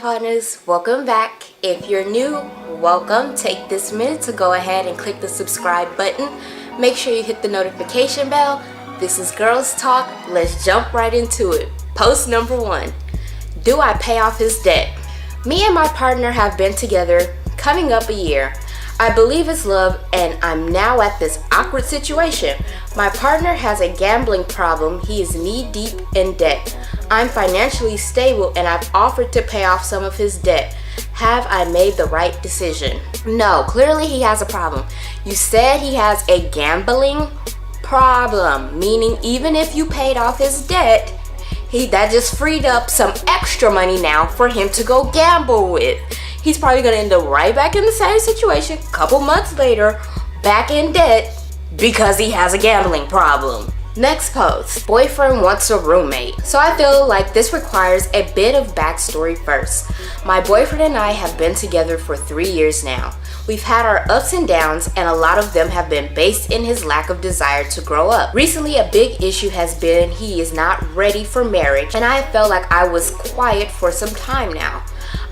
partners, welcome back. If you're new, welcome. Take this minute to go ahead and click the subscribe button. Make sure you hit the notification bell. This is Girls Talk. Let's jump right into it. Post number 1. Do I pay off his debt? Me and my partner have been together coming up a year. I believe it's love, and I'm now at this awkward situation. My partner has a gambling problem. He is knee deep in debt. I'm financially stable and I've offered to pay off some of his debt. Have I made the right decision? No, clearly he has a problem. You said he has a gambling problem, meaning even if you paid off his debt, that just freed up some extra money now for him to go gamble with. He's probably gonna end up right back in the same situation a couple months later, back in debt because he has a gambling problem. Next post, boyfriend wants a roommate. So I feel like this requires a bit of backstory first. My boyfriend and I have been together for 3 years now. We've had our ups and downs, and a lot of them have been based in his lack of desire to grow up. Recently, a big issue has been he is not ready for marriage, and I felt like I was quiet for some time now.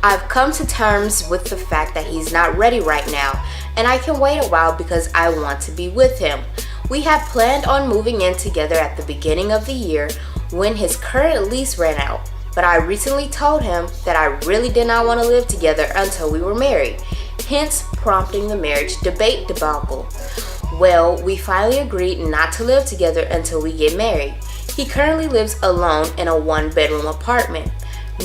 I've come to terms with the fact that he's not ready right now, and I can wait a while because I want to be with him. We have planned on moving in together at the beginning of the year when his current lease ran out, but I recently told him that I really did not want to live together until we were married, hence prompting the marriage debate debacle. Well, we finally agreed not to live together until we get married. He currently lives alone in a 1-bedroom apartment.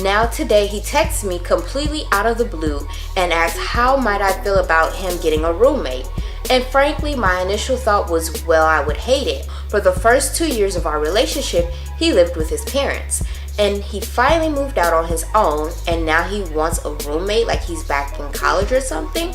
Now today he texts me completely out of the blue and asks how might I feel about him getting a roommate. And frankly, my initial thought was, well, I would hate it. For the first 2 years of our relationship, he lived with his parents. And he finally moved out on his own, and now he wants a roommate like he's back in college or something.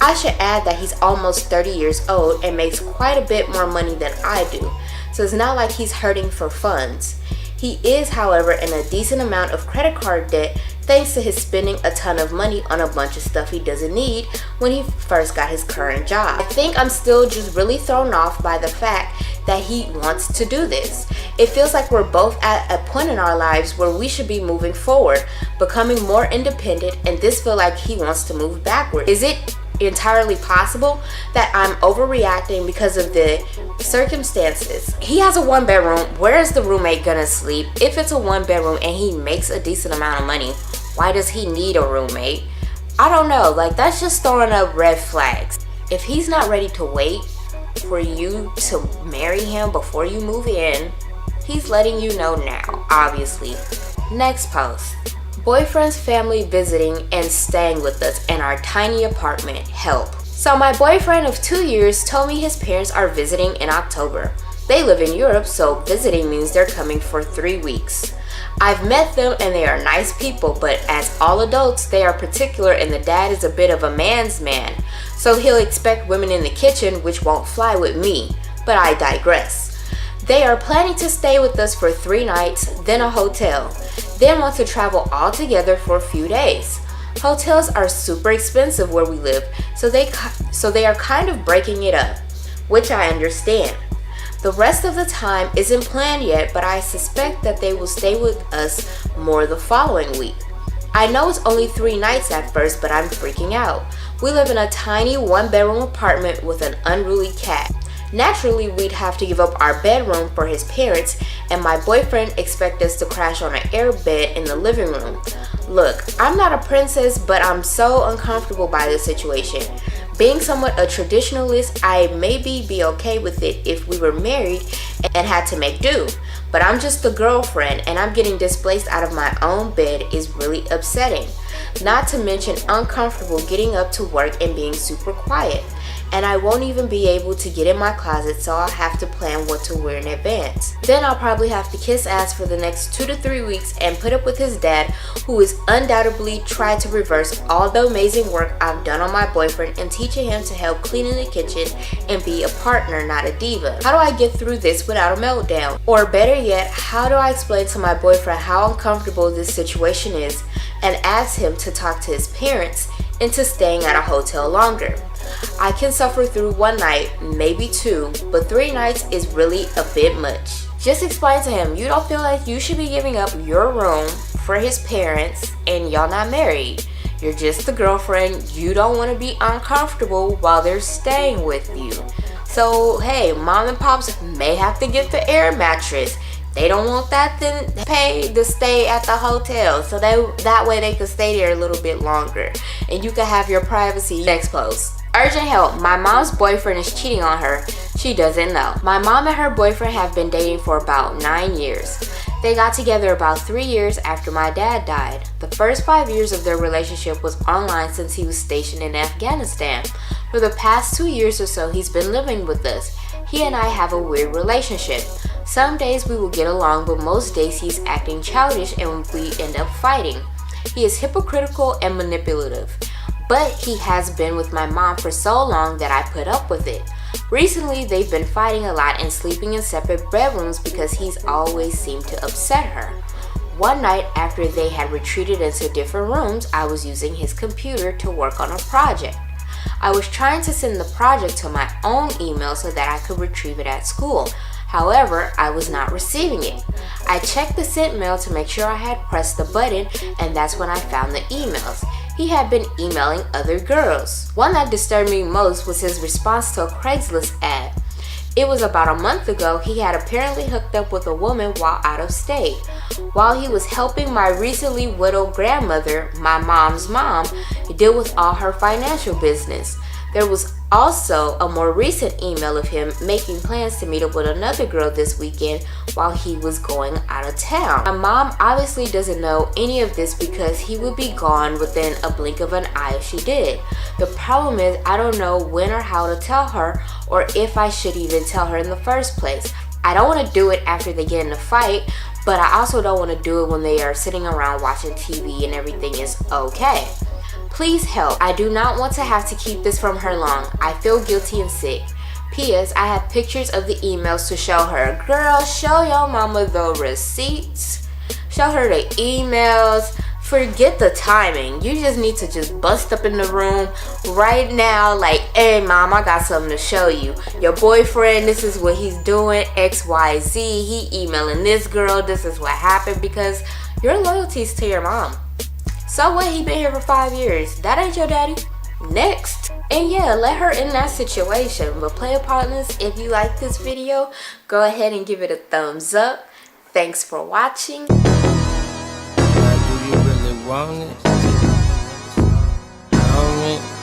I should add that he's almost 30 years old and makes quite a bit more money than I do. So it's not like he's hurting for funds. He is, however, in a decent amount of credit card debt thanks to his spending a ton of money on a bunch of stuff he doesn't need when he first got his current job. I think I'm still just really thrown off by the fact that he wants to do this. It feels like we're both at a point in our lives where we should be moving forward, becoming more independent, and this feels like he wants to move backward. Is it entirely possible that I'm overreacting because of the circumstances? He has a 1-bedroom. Where is the roommate gonna sleep? If it's a 1-bedroom and he makes a decent amount of money, why does he need a roommate? I don't know, like that's just throwing up red flags. If he's not ready to wait for you to marry him before you move in, he's letting you know now, obviously. Next post. Boyfriend's family visiting and staying with us in our tiny apartment. Help. So my boyfriend of 2 years told me his parents are visiting in October. They live in Europe, so visiting means they're coming for 3 weeks. I've met them and they are nice people, but as all adults, they are particular and the dad is a bit of a man's man. So he'll expect women in the kitchen, which won't fly with me, but I digress. They are planning to stay with us for 3 nights, then a hotel. Then want to travel all together for a few days. Hotels are super expensive where we live, so they are kind of breaking it up, which I understand. The rest of the time isn't planned yet, but I suspect that they will stay with us more the following week. I know it's only 3 nights at first, but I'm freaking out. We live in a tiny 1-bedroom apartment with an unruly cat. Naturally, we'd have to give up our bedroom for his parents, and my boyfriend expects us to crash on an air bed in the living room. Look, I'm not a princess, but I'm so uncomfortable by this situation. Being somewhat a traditionalist, I maybe be okay with it if we were married and had to make do. But I'm just the girlfriend, and I'm getting displaced out of my own bed is really upsetting. Not to mention uncomfortable getting up to work and being super quiet. And I won't even be able to get in my closet, so I'll have to plan what to wear in advance. Then I'll probably have to kiss ass for the next 2 to 3 weeks and put up with his dad, who is undoubtedly tried to reverse all the amazing work I've done on my boyfriend and teaching him to help clean in the kitchen and be a partner, not a diva. How do I get through this without a meltdown? Or better yet, how do I explain to my boyfriend how uncomfortable this situation is and ask him to talk to his parents into staying at a hotel longer? I can suffer through 1 night, maybe 2, but 3 nights is really a bit much. Just explain to him you don't feel like you should be giving up your room for his parents and y'all not married. You're just the girlfriend. You don't want to be uncomfortable while they're staying with you. So hey, mom and pops may have to get the air mattress. They don't want that, then pay to stay at the hotel, so that way they could stay there a little bit longer and you can have your privacy. Next post. Urgent help. My mom's boyfriend is cheating on her. She doesn't know. My mom and her boyfriend have been dating for about 9 years. They got together about 3 years after my dad died. The first 5 years of their relationship was online since he was stationed in Afghanistan. For the past 2 years or so, he's been living with us. He and I have a weird relationship. Some days we will get along, but most days he's acting childish and we end up fighting. He is hypocritical and manipulative, but he has been with my mom for so long that I put up with it. Recently, they've been fighting a lot and sleeping in separate bedrooms because he's always seemed to upset her. One night after they had retreated into different rooms, I was using his computer to work on a project. I was trying to send the project to my own email so that I could retrieve it at school. However, I was not receiving it. I checked the sent mail to make sure I had pressed the button, and that's when I found the emails. He had been emailing other girls. One that disturbed me most was his response to a Craigslist ad. It was about a month ago. He had apparently hooked up with a woman while out of state. While he was helping my recently widowed grandmother, my mom's mom, deal with all her financial business. There was also a more recent email of him making plans to meet up with another girl this weekend while he was going out of town. My mom obviously doesn't know any of this because he would be gone within a blink of an eye if she did. The problem is I don't know when or how to tell her, or if I should even tell her in the first place. I don't want to do it after they get in a fight, but I also don't want to do it when they are sitting around watching TV and everything is okay. Please help. I do not want to have to keep this from her long. I feel guilty and sick. P.S. I have pictures of the emails to show her. Girl, show your mama the receipts. Show her the emails. Forget the timing. You just need to just bust up in the room right now like, hey mom, I got something to show you. Your boyfriend, this is what he's doing, XYZ. He emailing this girl, this is what happened, because your loyalty's to your mom. So what, he been here for 5 years. That ain't your daddy. Next. And yeah, let her in that situation. But player partners, if you like this video, go ahead and give it a thumbs up. Thanks for watching. Do you really want it? You know what I mean?